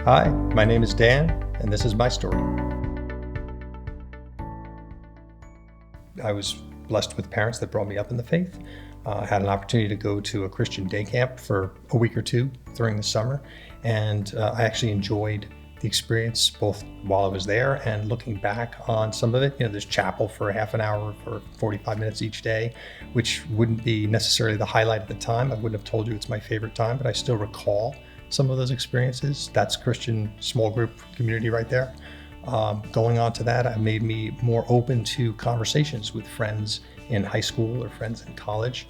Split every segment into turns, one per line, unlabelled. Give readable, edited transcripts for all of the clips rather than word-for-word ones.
Hi, my name is Dan, and this is my story. I was blessed with parents that brought me up in the faith. I had an opportunity to go to a Christian day camp for a week or two during the summer, and I actually enjoyed the experience both while I was there and looking back on some of it. There's chapel for a half an hour for 45 minutes each day, which wouldn't be necessarily the highlight at the time. I wouldn't have told you it's my favorite time, but I still recall some of those experiences. That's Christian small group community right there. Going on to that, it made me more open to conversations with friends in high school or friends in college,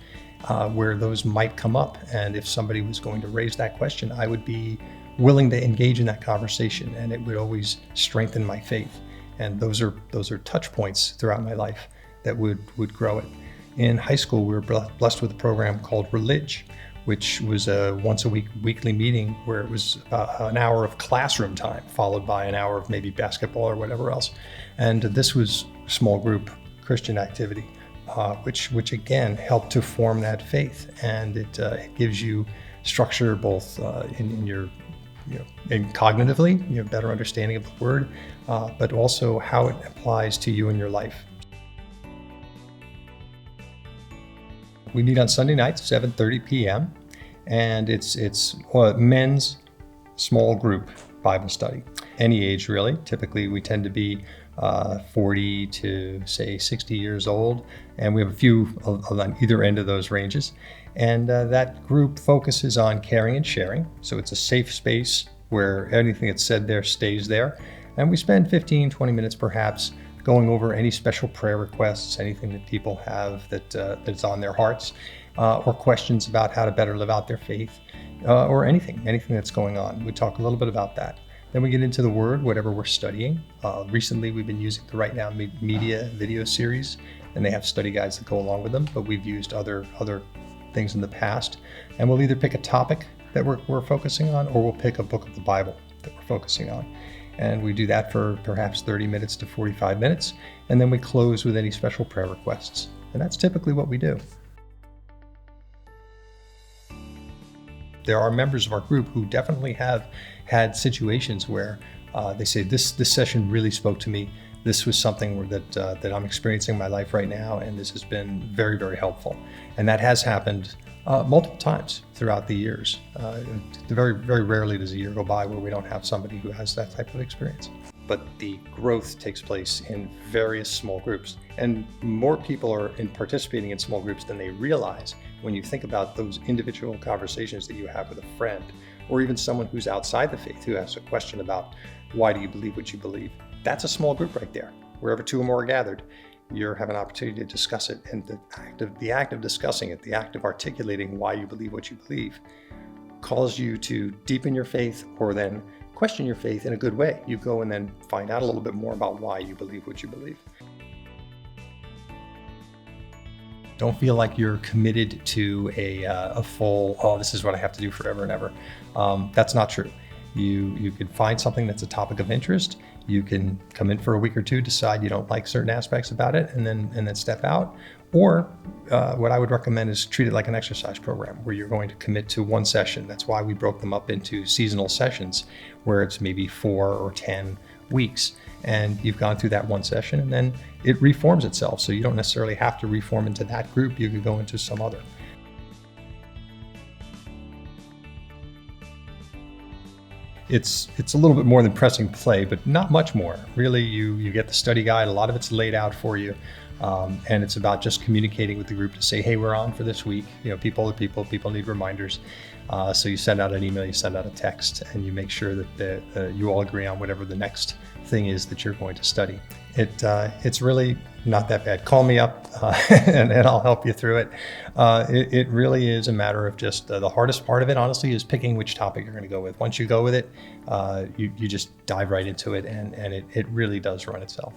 where those might come up. And if somebody was going to raise that question, I would be willing to engage in that conversation, and it would always strengthen my faith. And those are touch points throughout my life that would grow it. In high school, we were blessed with a program called Ridgewood, which was a once a week weekly meeting where it was an hour of classroom time followed by an hour of maybe basketball or whatever else. And this was small group Christian activity, which again helped to form that faith. And it gives you structure both in your and cognitively, better understanding of the word, but also how it applies to you in your life. We meet on Sunday nights, 7:30 p.m., and it's men's small group Bible study. Any age, really. Typically, we tend to be 40 to, say, 60 years old, and we have a few on either end of those ranges. And that group focuses on caring and sharing, so it's a safe space where anything that's said there stays there. And we spend 15, 20 minutes perhaps going over any special prayer requests, anything that people have that's on their hearts, or questions about how to better live out their faith, or anything that's going on. We talk a little bit about that. Then we get into the Word, whatever we're studying. Recently, we've been using the Right Now Media video series, and they have study guides that go along with them, but we've used other things in the past. And we'll either pick a topic that we're focusing on, or we'll pick a book of the Bible that we're focusing on. And we do that for perhaps 30 minutes to 45 minutes. And then we close with any special prayer requests. And that's typically what we do. There are members of our group who definitely have had situations where they say, this session really spoke to me. This was something that I'm experiencing in my life right now, and this has been very, very helpful. And that has happened multiple times throughout the years. Very, very rarely does a year go by where we don't have somebody who has that type of experience. But the growth takes place in various small groups, and more people are participating in small groups than they realize when you think about those individual conversations that you have with a friend, or even someone who's outside the faith who has a question about why do you believe what you believe. That's a small group right there. Wherever two or more are gathered, you have an opportunity to discuss it, and the act of discussing it, the act of articulating why you believe what you believe, calls you to deepen your faith or then question your faith in a good way. You go and then find out a little bit more about why you believe what you believe. Don't feel like you're committed to a full, this is what I have to do forever and ever. That's not true. You can find something that's a topic of interest. You can come in for a week or two, decide you don't like certain aspects about it, and then step out. Or what I would recommend is treat it like an exercise program where you're going to commit to one session. That's why we broke them up into seasonal sessions where it's maybe 4 or 10 weeks. And you've gone through that one session, and then it reforms itself. So you don't necessarily have to reform into that group. You could go into some other. It's a little bit more than pressing play, but not much more. Really, you get the study guide. A lot of it's laid out for you. And it's about just communicating with the group to say, hey, we're on for this week. People need reminders. So you send out an email, you send out a text, and you make sure that you all agree on whatever the next thing is that you're going to study. It's really not that bad. Call me up and I'll help you through it. It really is a matter of just the hardest part of it, honestly, is picking which topic you're going to go with. Once you go with it, you just dive right into it, and it really does run itself.